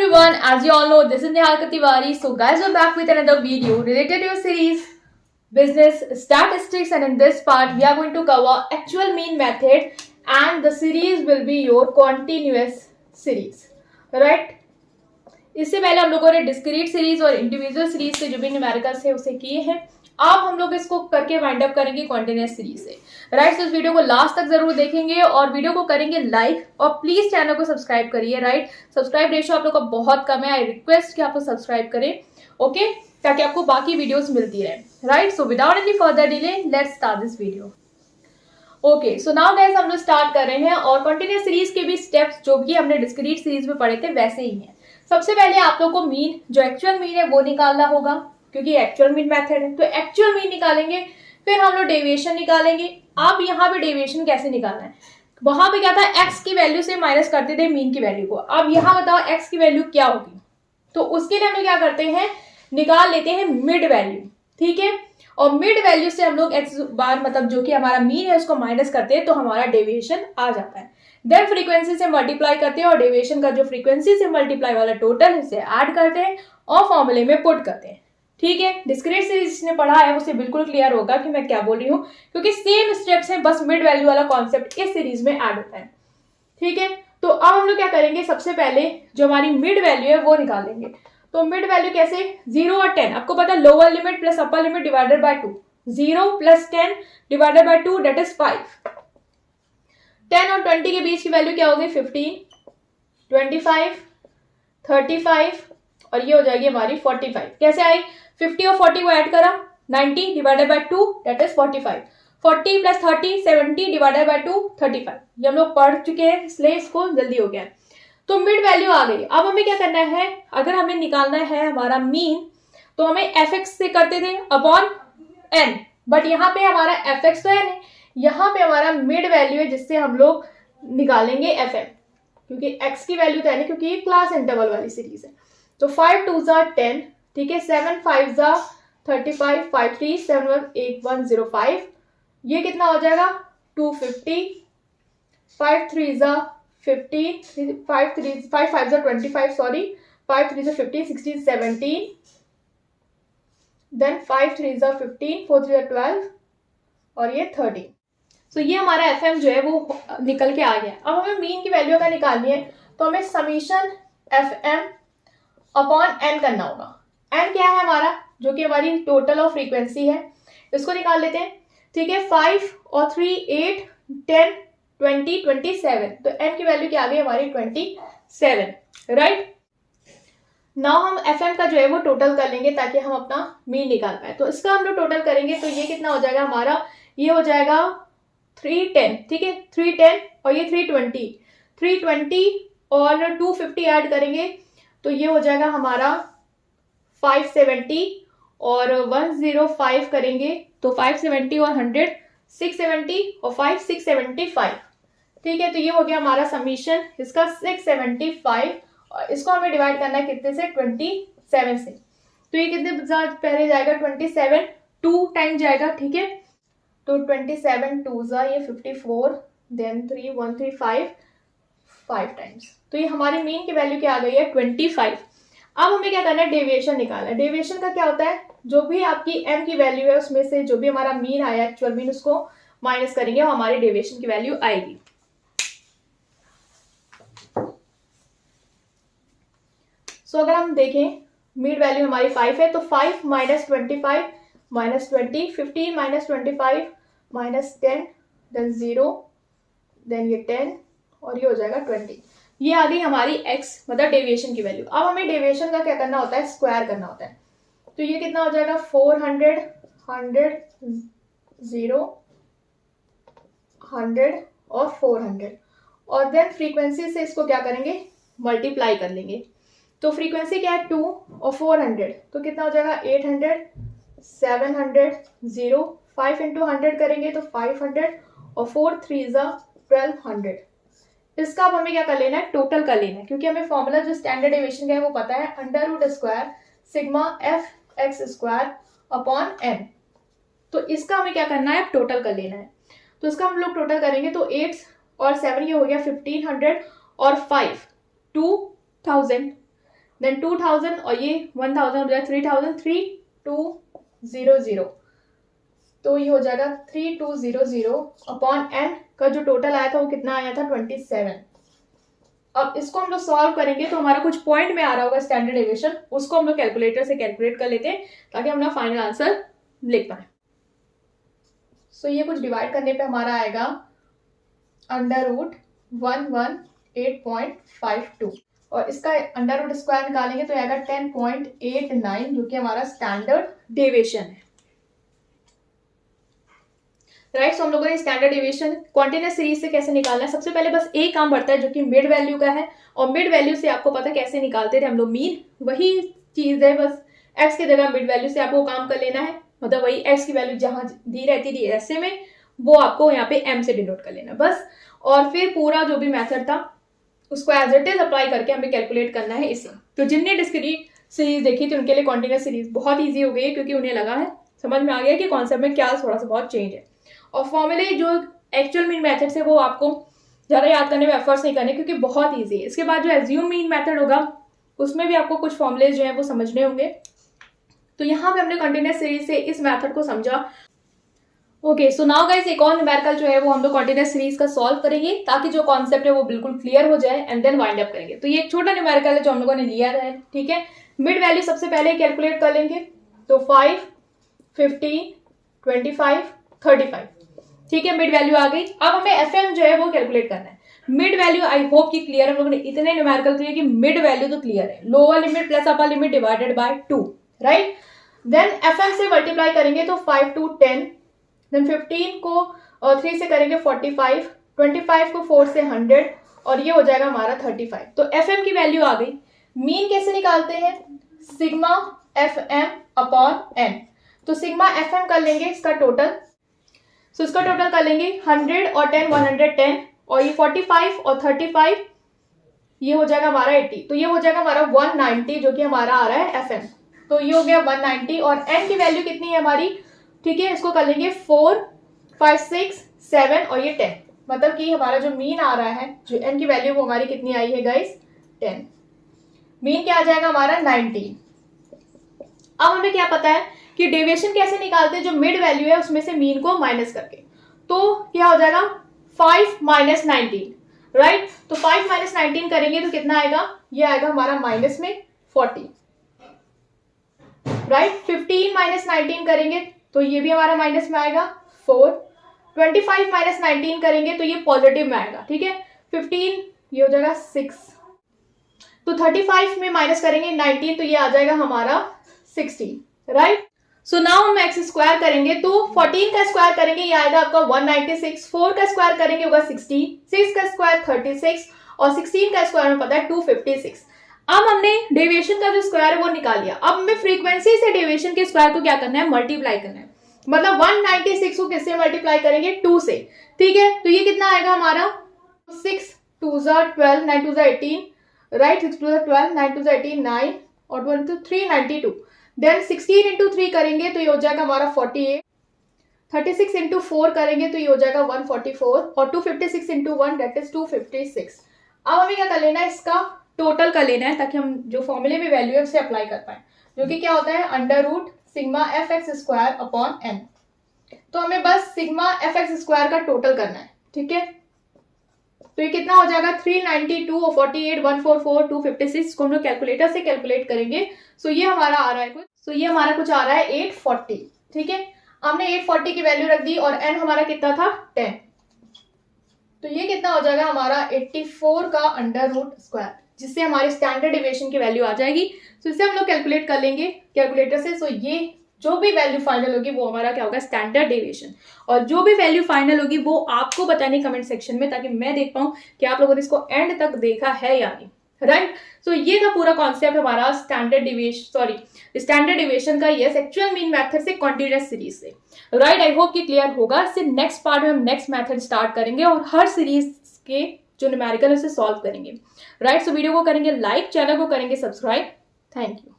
everyone, as you all know, this is Nihal Katiwari. So guys, we're back with another video related to your series Business Statistics, and in this part we are going to cover actual mean method, and the series will be your continuous series, right? इससे पहले हम लोगों ने discrete series और individual series से जो भी numericals है उसे किए हैं। अब हम लोग इसको करके वाइंड अप करेंगे कॉन्टिन्यूअस सीरीज से, राइट। तो इस वीडियो को लास्ट तक जरूर देखेंगे और वीडियो को करेंगे लाइक, और प्लीज चैनल को सब्सक्राइब करिए, राइट। सब्सक्राइब रेशियो आप लोग का बहुत कम है, आई रिक्वेस्ट कि आप लोग सब्सक्राइब करें, ओके, ताकि आपको बाकी वीडियोस मिलती रहे, right. So without any further delay let's start this video. Okay, so now guys हम लोग स्टार्ट कर रहे हैं, और कंटिन्यूअस सीरीज के भी स्टेप्स जो भी हमने डिस्क्रीट सीरीज में पढ़े थे वैसे ही हैं। सबसे पहले आप लोग को मीन, जो एक्चुअल मीन है वो निकालना होगा, क्योंकि एक्चुअल मीन मेथड है। तो एक्चुअल मीन निकालेंगे, फिर हम लोग डेविएशन निकालेंगे। अब यहाँ पे डेविएशन कैसे निकालना है, वहां पे क्या था, एक्स की वैल्यू से माइनस करते थे मीन की वैल्यू को। अब यहाँ बताओ एक्स की वैल्यू क्या होगी, तो उसके लिए हम लोग क्या करते हैं, निकाल लेते हैं मिड वैल्यू, ठीक है। और मिड वैल्यू से हम लोग एक्स बार मतलब जो कि हमारा मीन है उसको माइनस करते हैं, तो हमारा डेविएशन आ जाता है। देन फ्रीक्वेंसी से मल्टीप्लाई करते हैं, और डेविएशन का जो फ्रीक्वेंसी से मल्टीप्लाई वाला टोटल है उसे ऐड करते हैं और फॉर्मूले में पुट करते हैं, ठीक है। डिस्क्रीट सीरीज जिसने पढ़ा है उसे बिल्कुल क्लियर होगा कि मैं क्या बोल रही हूँ, क्योंकि सेम स्टेप्स हैं, बस मिड वैल्यू वाला कॉन्सेप्ट इस सीरीज में ऐड होता है, ठीक है। तो अब हम लोग क्या करेंगे, सबसे पहले जो हमारी मिड वैल्यू है वो निकालेंगे। तो मिड वैल्यू कैसे, 0 और 10, आपको पता है lower limit plus upper limit divided by 2, 0 plus 10 divided by 2 that is 5। 10 और 20 के बीच की वैल्यू क्या होगी, 15, 25, 35, और ये हो जाएगी हमारी 45। कैसे आई, 50 और 40 को ऐड करा, 90 divided by 2 that is 45। 40 plus 30 70 divided by 2 35। ये हम लोग पढ़ चुके हैं, इसलिए इसको जल्दी हो गया। तो मिड वैल्यू आ गई। अब हमें क्या करना है, अगर हमें निकालना है हमारा मीन, तो हमें एफ एक्स से करते थे अपॉन एन, बट यहाँ पे हमारा एफ एक्स तो एन है, यहाँ पे हमारा मिड वैल्यू है जिससे हम लोग निकालेंगे एफ एम, क्योंकि एक्स की वैल्यू तो है नहीं, क्योंकि ये क्लास इंटरवल वाली सीरीज है। तो 5 2 10, ठीक है, 7 5 35, 5 3 7 1 8 1 0 5, ये कितना हो जाएगा 250, 5 3 15, 5 5 25, सॉरी 5 3 15 16 17, देन 5 3 15, 4 3 12, और ये 13। तो ये हमारा एफ एम जो है वो निकल के आ गया। अब हमें मीन की वैल्यू का निकालनी है, तो हमें summation f m upon n करना होगा। एन क्या है हमारा, जो कि हमारी टोटल ऑफ फ्रीक्वेंसी है, इसको निकाल लेते हैं, ठीक है। 5 और 3 8 10 20 27, तो एन की वैल्यू क्या आ गई हमारी 27, राइट। नाउ हम एफ एम का जो है वो टोटल कर लेंगे ताकि हम अपना मीन निकाल पाए। तो इसका हम लोग टोटल करेंगे, तो ये कितना हो जाएगा हमारा, ये हो जाएगा 310, ठीक है, 310 और ये 320, 320 और 250 ऐड करेंगे तो ये हो जाएगा हमारा 570, और 105 करेंगे तो 570 और 100 670, और 5 675, ठीक है। तो ये हो गया हमारा समीशन इसका 675, और इसको हमें डिवाइड करना है कितने से, 27 से। तो ये कितने पहले जाएगा, 27 2 टाइम जाएगा, ठीक है। तो 27 2 ये 54, देन 3 1 3 5 टाइम्स। तो ये हमारी मीन की वैल्यू क्या आ गई है 25। अब हमें क्या करना है, डेविएशन निकालना है। डेविएशन का क्या होता है, जो भी आपकी एम की वैल्यू है उसमें से जो भी हमारा मीन आया एक्चुअल मीन, उसको माइनस करेंगे और हमारी डेविएशन की वैल्यू आएगी। सो अगर हम देखें मिड वैल्यू हमारी 5 है, तो 5 minus 25 minus 20, 15 minus 25 minus 10, then 0, then ये 10, और ये हो जाएगा 20। ये आ गई हमारी x मतलब डेविएशन की वैल्यू। अब हमें डेविएशन का क्या करना होता है, स्क्वायर करना होता है। तो ये कितना हो जाएगा 400 100 0 100 और 400, और देन फ्रीक्वेंसी से इसको क्या करेंगे, मल्टीप्लाई कर लेंगे। तो फ्रीक्वेंसी क्या है 2 और 400, तो कितना हो जाएगा 800 700 0, 5 इंटू 100 करेंगे तो 500, और 4 3 1200। इसका अब हमें क्या कर लेना है, टोटल कर लेना है, क्योंकि हमें फॉर्मूला जो स्टैंडर्ड डेविएशन का है वो पता है, under root square sigma f x square upon n. तो इसका हमें क्या करना है, टोटल कर लेना है। तो इसका हम लोग टोटल करेंगे तो 8 और 7 ये हो गया 1500, और 5 2000, देन 2000 और ये 1000 हो जाएगा 3000, 3200, तो ये हो जाएगा 3200 अपॉन n का जो टोटल आया था वो कितना आया था 27। अब इसको हम लोग सॉल्व करेंगे तो हमारा कुछ पॉइंट में आ रहा होगा स्टैंडर्ड डेविएशन, उसको हम लोग कैलकुलेटर से कैलकुलेट कर लेते हैं ताकि हम लोग फाइनल आंसर लिख पाए। सो ये कुछ डिवाइड करने पे हमारा आएगा अंडर रूट 118.52 और इसका अंडर रूट स्क्वायर निकालेंगे तो आएगा 10.89 जो कि हमारा स्टैंडर्ड डेविएशन है। राइट, सो हम लोगों ने स्टैंडर्ड डेविएशन कॉन्टिन्यूअस सीरीज से कैसे निकालना है, सबसे पहले बस एक काम पड़ता है जो कि मिड वैल्यू का है, और मिड वैल्यू से आपको पता कैसे निकालते थे हम लोग मीन, वही चीज है, बस एक्स की जगह मिड वैल्यू से आपको काम कर लेना है, मतलब वही एक्स की वैल्यू जहां दी रहती थी ऐसे में वो आपको यहाँ पे एम से डिनोट कर लेना बस, और फिर पूरा जो भी मेथड था उसको एज इट इज अप्लाई करके हमें कैलकुलेट करना है इसे। तो जिनने डिस्क्रीट सीरीज देखी थी उनके लिए कॉन्टिन्यूअस सीरीज बहुत ईजी हो गई है, क्योंकि उन्हें लगा है, समझ में आ गया कि कॉन्सेप्ट में क्या थोड़ा सा बहुत चेंज है, और फॉर्मूले जो एक्चुअल मीन मेथड से वो आपको ज़्यादा याद करने में एफर्ट्स नहीं करने क्योंकि बहुत ईजी है। इसके बाद जो एज्यूम मीन मेथड होगा उसमें भी आपको कुछ फॉर्मूले जो है वो समझने होंगे। तो यहाँ पे हमने कंटिन्यूअस सीरीज से इस मेथड को समझा। ओके, सो नाउ गाइस एक और न्यूमेरिकल जो है वो हम लोग कंटिन्यूअस सीरीज का सॉल्व करेंगे ताकि जो कॉन्सेप्ट है वो बिल्कुल क्लियर हो जाए एंड देन वाइंड अप करेंगे। तो ये एक छोटा न्यूमेरिकल है जो हम लोगों ने लिया है, ठीक है। मिड वैल्यू सबसे पहले कैलकुलेट कर लेंगे, तो 5, 15, 25, 35, ठीक है, मिड वैल्यू आ गई। अब हमें एफएम जो है वो कैलकुलेट करना है। मिड वैल्यू आई होप कि क्लियर है, हम लोगों ने इतने न्यूमेरिकल किए कि मिड वैल्यू तो क्लियर है, lower limit plus upper limit divided by 2, right. Then FM से मल्टीप्लाई करेंगे तो 5 to 10, देन 15 को 3 से करेंगे 45, 25 को 4 से 100 और ये हो जाएगा हमारा 35। तो एफएम की वैल्यू आ गई। मीन कैसे निकालते हैं, सिग्मा एफएम अपॉन एन। तो सिग्मा एफएम कर लेंगे इसका टोटल, सो इसका टोटल कर लेंगे 100 और 10 110 और ये 45 और 35 ये हो जाएगा हमारा 80, तो ये हो जाएगा हमारा 190 जो कि हमारा आ रहा है एफएम। तो ये हो गया 190 और एन की वैल्यू कितनी है हमारी, ठीक है, इसको कर लेंगे 4, 5, 6, 7 और ये 10, मतलब कि हमारा जो मीन आ रहा है, जो एन की वैल्यू वो हमारी कितनी आई है गाइस 10। मीन क्या आ जाएगा हमारा 90। अब हमें क्या पता है कि डेविएशन कैसे निकालते हैं, जो मिड वैल्यू है उसमें से मीन को माइनस करके, तो क्या हो जाएगा 5 माइनस 19, राइट। तो 5 माइनस 19 करेंगे तो कितना आएगा, ये आएगा हमारा माइनस में 40, राइट। 15 माइनस 19 करेंगे तो ये भी हमारा माइनस में आएगा 4, 25 माइनस 19 करेंगे तो ये पॉजिटिव में आएगा, ठीक है। 15 ये हो जाएगा 6, तो 35 में माइनस करेंगे 19 तो ये आ जाएगा हमारा 16, राइट। सो नाउ हम एक्स स्क्वायर करेंगे तो 14 का स्क्वायर करेंगे ये आएगा आपका 196, 4 का स्क्वायर करेंगे होगा 60, 6 का स्क्वायर 36 और 16 का स्क्वायर में पता है 256। अब हमने डेविएशन का जो स्क्वायर है वो निकाल लिया। अब हमें फ्रीक्वेंसी से डेविएशन के स्क्वायर को क्या करना है, मल्टीप्लाई करना है, मतलब 196 को किससे मल्टीप्लाई करेंगे 2 से, ठीक है। तो ये कितना आएगा हमारा 6 2 12, 9 2 18, राइट, 6 2 12, 9 2 18, 9 और 1 2 3 92। देन 16 इंटू 3 करेंगे तो ये हो जाएगा हमारा 48, 36 इंटू 4 करेंगे तो ये हो जाएगा 144 और 256 इंटू 1 दैट इज 256। अब हमें क्या कर लेना है, इसका टोटल कर लेना है ताकि हम जो फॉर्मूले में वैल्यू है उसे अप्लाई कर पाए, जो कि क्या होता है under root sigma f x square upon n. तो हमें बस सिग्मा एफ एक्स स्क्वायर का टोटल करना है, ठीक है। तो ये कितना हो जाएगा 392 और 48, 144, 256 को हम लोग कैलकुलेटर से कैलकुलेट करेंगे। सो ये हमारा आ रहा है कुछ आ रहा है 840, ठीक है। हमने 840 की वैल्यू रख दी और एन हमारा कितना था 10, तो ये कितना हो जाएगा हमारा 84 का अंडर रूट स्क्वायर, जिससे हमारी स्टैंडर्ड डेविएशन की वैल्यू आ जाएगी। सो इसे हम लोग कैलकुलेट कर लेंगे कैलकुलेटर से। सो ये जो भी वैल्यू फाइनल होगी वो हमारा क्या होगा स्टैंडर्ड डेविएशन, और जो भी वैल्यू फाइनल होगी वो आपको बतानी कमेंट सेक्शन में ताकि मैं देख पाऊं कि आप लोगों ने इसको एंड तक देखा है या नहीं, राइट। सो ये था पूरा कॉन्सेप्ट हमारा स्टैंडर्ड डेविएशन का, यस, एक्चुअल मीन मेथड से कॉन्टिन्यूअस सीरीज से, राइट। आई होप कि क्लियर होगा। सिर्फ नेक्स्ट पार्ट में हम नेक्स्ट मेथड स्टार्ट करेंगे और हर सीरीज के जो न्यूमेरिकल है उसे सॉल्व करेंगे, राइट। सो वीडियो को करेंगे लाइक, चैनल को करेंगे सब्सक्राइब। Thank you.